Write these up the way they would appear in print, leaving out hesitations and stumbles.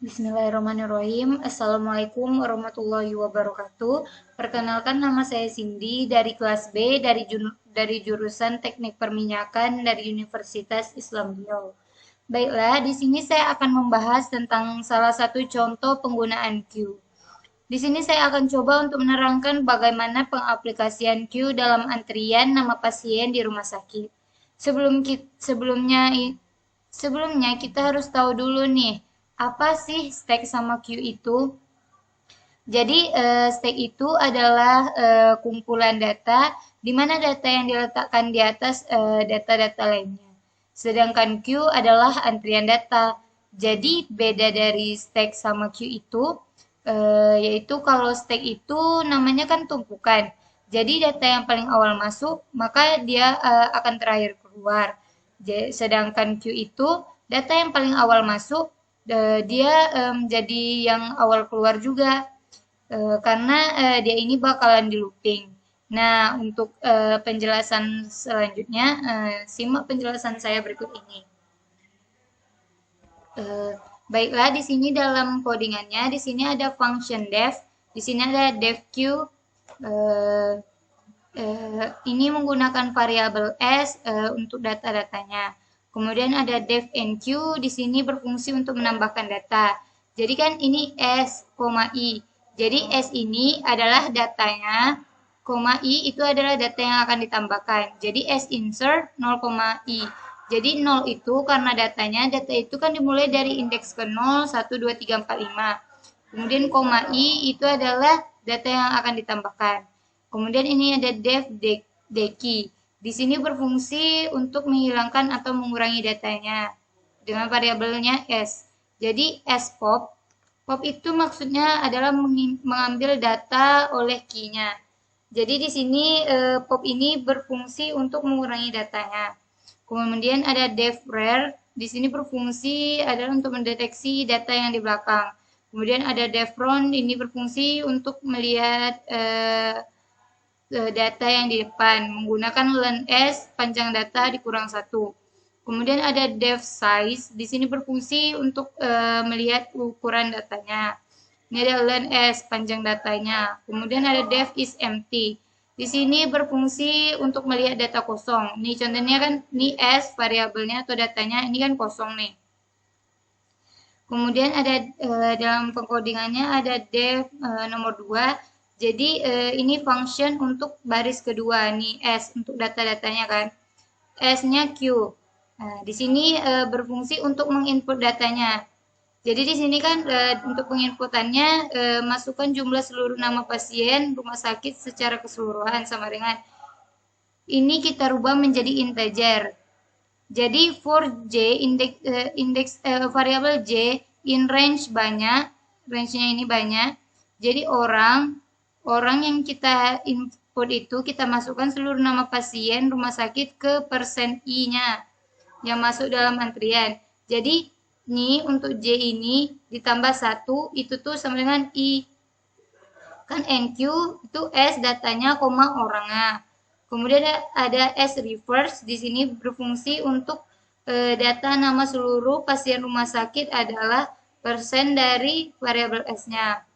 Bismillahirrahmanirrahim. Assalamualaikum warahmatullahi wabarakatuh. Perkenalkan, nama saya Cindy dari kelas B dari jurusan Teknik Perminyakan dari Universitas Islam Riau. Baiklah, di sini saya akan membahas tentang salah satu contoh penggunaan Q. Di sini saya akan coba untuk menerangkan bagaimana pengaplikasian Q dalam antrian nama pasien di rumah sakit. Sebelumnya kita harus tahu dulu nih, apa sih stack sama queue itu? Jadi stack itu adalah kumpulan data di mana data yang diletakkan di atas data-data lainnya. Sedangkan queue adalah antrian data. Jadi beda dari stack sama queue itu yaitu kalau stack itu namanya kan tumpukan. Jadi data yang paling awal masuk maka dia akan terakhir keluar. Sedangkan queue itu data yang paling awal masuk dia jadi yang awal keluar juga karena dia ini bakalan di looping. Nah, untuk penjelasan selanjutnya, simak penjelasan saya berikut ini. Baiklah, di sini dalam codingannya, di sini ada function def, di sini ada def queue. Ini menggunakan variabel s untuk data-datanya. Kemudian ada def enq, di sini berfungsi untuk menambahkan data. Jadi kan ini s, i. Jadi s ini adalah datanya, i itu adalah data yang akan ditambahkan. Jadi s insert 0, i. Jadi 0 itu karena data itu kan dimulai dari indeks ke 0, 1, 2, 3, 4, 5. Kemudian i itu adalah data yang akan ditambahkan. Kemudian ini ada def deki. Di sini berfungsi untuk menghilangkan atau mengurangi datanya dengan variabelnya s. Jadi spop, pop itu maksudnya adalah mengambil data oleh key-nya. Jadi di sini pop ini berfungsi untuk mengurangi datanya. Kemudian ada def rare, di sini berfungsi adalah untuk mendeteksi data yang di belakang. Kemudian ada def round, ini berfungsi untuk melihat data yang di depan menggunakan len s panjang data dikurang 1. Kemudian ada def size, di sini berfungsi untuk melihat ukuran datanya. Ini ada len s panjang datanya. Kemudian ada def is empty. Di sini berfungsi untuk melihat data kosong. Ini contohnya kan ini s variabelnya atau datanya ini kan kosong nih. Kemudian ada dalam pengkodingannya ada def nomor 2. Jadi ini function untuk baris kedua nih S untuk data-datanya kan. S-nya Q. Nah, di sini berfungsi untuk menginput datanya. Jadi di sini kan untuk penginputannya masukkan jumlah seluruh nama pasien rumah sakit secara keseluruhan sama dengan ini kita rubah menjadi integer. Jadi for J variabel J in range banyak, range-nya ini banyak. Jadi orang yang kita input itu kita masukkan seluruh nama pasien rumah sakit ke persen i-nya yang masuk dalam antrian. Jadi ini untuk J ini ditambah 1 itu tuh sama dengan i. Kan NQ itu S datanya, orangnya. Kemudian ada S reverse, di sini berfungsi untuk data nama seluruh pasien rumah sakit adalah persen dari variabel S-nya.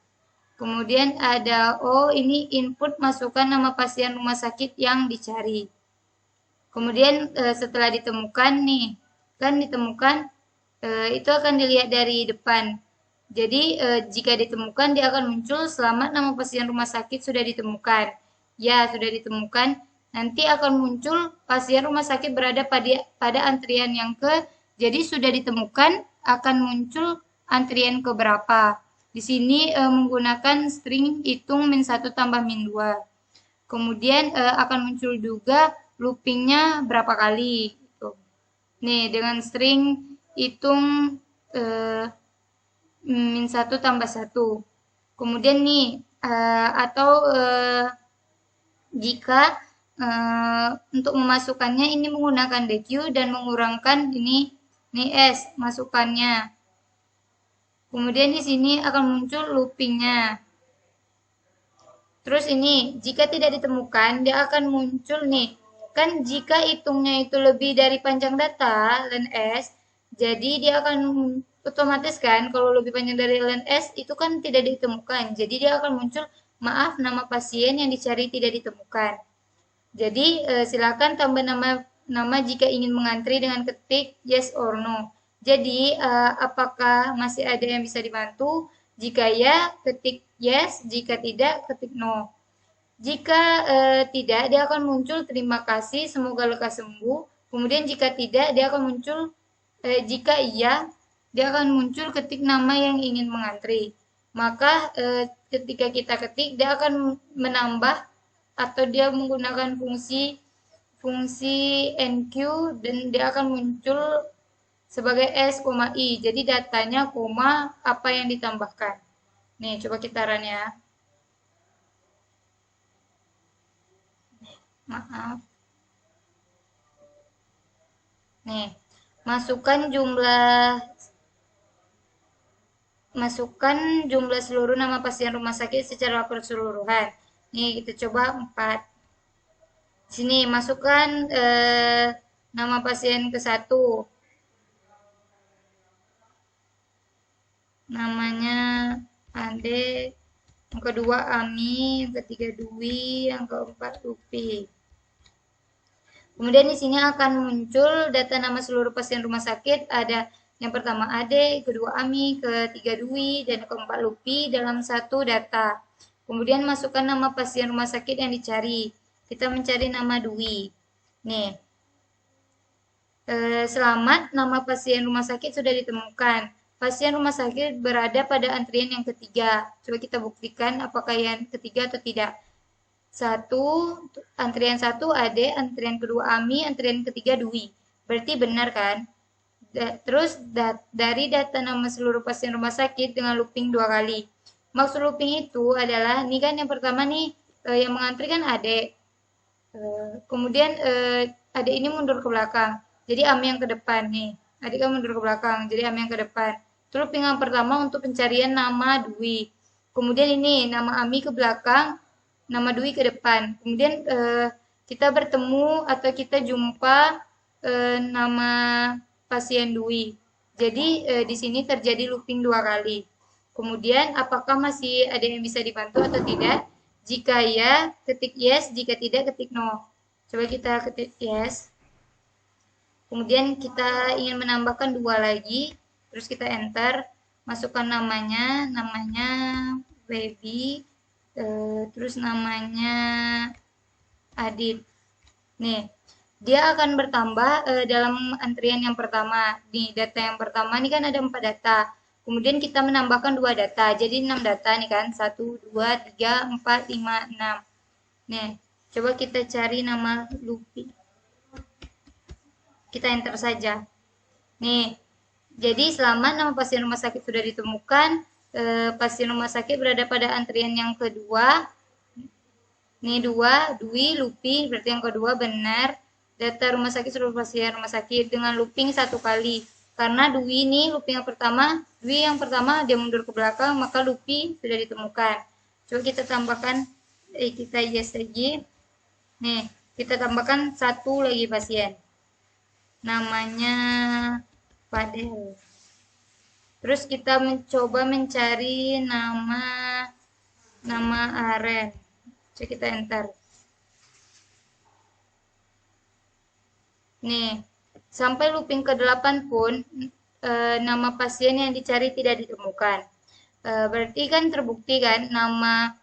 Kemudian ada O, ini input masukkan nama pasien rumah sakit yang dicari. Kemudian setelah ditemukan nih, kan ditemukan itu akan dilihat dari depan. Jadi jika ditemukan dia akan muncul selamat nama pasien rumah sakit sudah ditemukan. Ya, sudah ditemukan. Nanti akan muncul pasien rumah sakit berada pada antrian yang jadi sudah ditemukan akan muncul antrian ke berapa. Di sini menggunakan string hitung -1 tambah -2. Kemudian akan muncul juga loopingnya berapa kali. Gitu. Nih dengan string hitung -1 tambah 1. Kemudian nih atau jika untuk memasukkannya ini menggunakan deq dan mengurangkan ini s masukannya. Kemudian di sini akan muncul loopingnya. Terus ini jika tidak ditemukan dia akan muncul nih. Kan jika hitungnya itu lebih dari panjang data len s, jadi dia akan otomatis kan kalau lebih panjang dari ln S itu kan tidak ditemukan. Jadi dia akan muncul, maaf, nama pasien yang dicari tidak ditemukan. Jadi silakan tambah nama jika ingin mengantri dengan ketik yes or no. Jadi apakah masih ada yang bisa dibantu? Jika ya, ketik yes, jika tidak, ketik no. Jika tidak, dia akan muncul terima kasih, semoga lekas sembuh. Kemudian jika tidak, dia akan muncul, jika iya, dia akan muncul ketik nama yang ingin mengantri. Maka ketika kita ketik, dia akan menambah atau dia menggunakan fungsi enq dan dia akan muncul sebagai S, I. Jadi datanya, apa yang ditambahkan. Nih, coba kita run ya. Maaf. Nih, masukkan jumlah seluruh nama pasien rumah sakit secara keseluruhan. Nih, kita coba 4. Sini, masukkan nama pasien ke-1. Namanya Ade, yang kedua Ami, yang ketiga Dwi, yang keempat Lupi. Kemudian di sini akan muncul data nama seluruh pasien rumah sakit. Ada yang pertama Ade, kedua Ami, ketiga Dwi, dan keempat Lupi dalam satu data. Kemudian masukkan nama pasien rumah sakit yang dicari. Kita mencari nama Dwi. Nih, selamat, nama pasien rumah sakit sudah ditemukan. Pasien rumah sakit berada pada antrian yang ketiga. Coba kita buktikan apakah yang ketiga atau tidak. Antrian 1 Ade, antrian kedua Ami, antrian ketiga Dwi. Berarti benar kan? Terus dari data nama seluruh pasien rumah sakit dengan looping 2 kali. Maksud looping itu adalah, ini kan yang pertama nih, yang mengantri kan Ade. Kemudian Ade ini mundur ke belakang. Jadi Ami yang ke depan nih. Ade kan mundur ke belakang, jadi Ami yang ke depan. Terus looping yang pertama untuk pencarian nama Dwi. Kemudian ini nama Ami ke belakang, nama Dwi ke depan. Kemudian kita bertemu atau kita jumpa nama pasien Dwi. Jadi di sini terjadi looping 2 kali. Kemudian apakah masih ada yang bisa dibantu atau tidak? Jika ya, ketik yes. Jika tidak, ketik no. Coba kita ketik yes. Kemudian kita ingin menambahkan 2 lagi. Terus kita enter. Masukkan namanya baby. Terus namanya Adit. Nih, dia akan bertambah dalam antrian yang pertama. Nih, data yang pertama ini kan ada 4 data. Kemudian kita menambahkan 2 data. Jadi 6 data nih kan. 1, 2, 3, 4, 5, 6. Nih, coba kita cari nama Lupi. Kita enter saja. Nih, jadi selama nama pasien rumah sakit sudah ditemukan, pasien rumah sakit berada pada antrian yang kedua. Ini 2, Dwi, Lupi, berarti yang kedua benar. Data rumah sakit seluruh pasien rumah sakit dengan looping 1 kali. Karena Dwi ini looping yang pertama dia mundur ke belakang, maka Lupi sudah ditemukan. Coba kita tambahkan, kita yes lagi. Nih, kita tambahkan 1 lagi pasien. Namanya Padel. Terus kita mencoba mencari nama Aren. Coba kita enter. Nih, sampai looping ke-8 pun nama pasien yang dicari tidak ditemukan. Berarti kan terbukti kan nama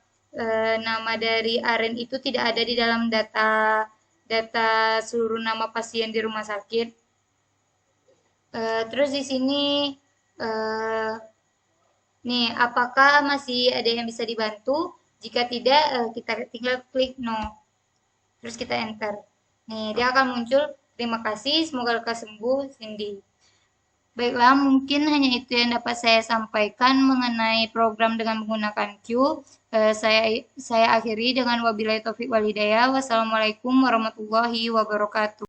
dari Aren itu tidak ada di dalam data seluruh nama pasien di rumah sakit. Terus di sini nih, apakah masih ada yang bisa dibantu? Jika tidak, kita tinggal klik no. Terus kita enter. Nih, dia akan muncul, terima kasih, semoga lekas sembuh, Cindy. Baiklah, mungkin hanya itu yang dapat saya sampaikan mengenai program dengan menggunakan Q. Saya akhiri dengan wabillahi taufik wal hidayah. Wassalamualaikum warahmatullahi wabarakatuh.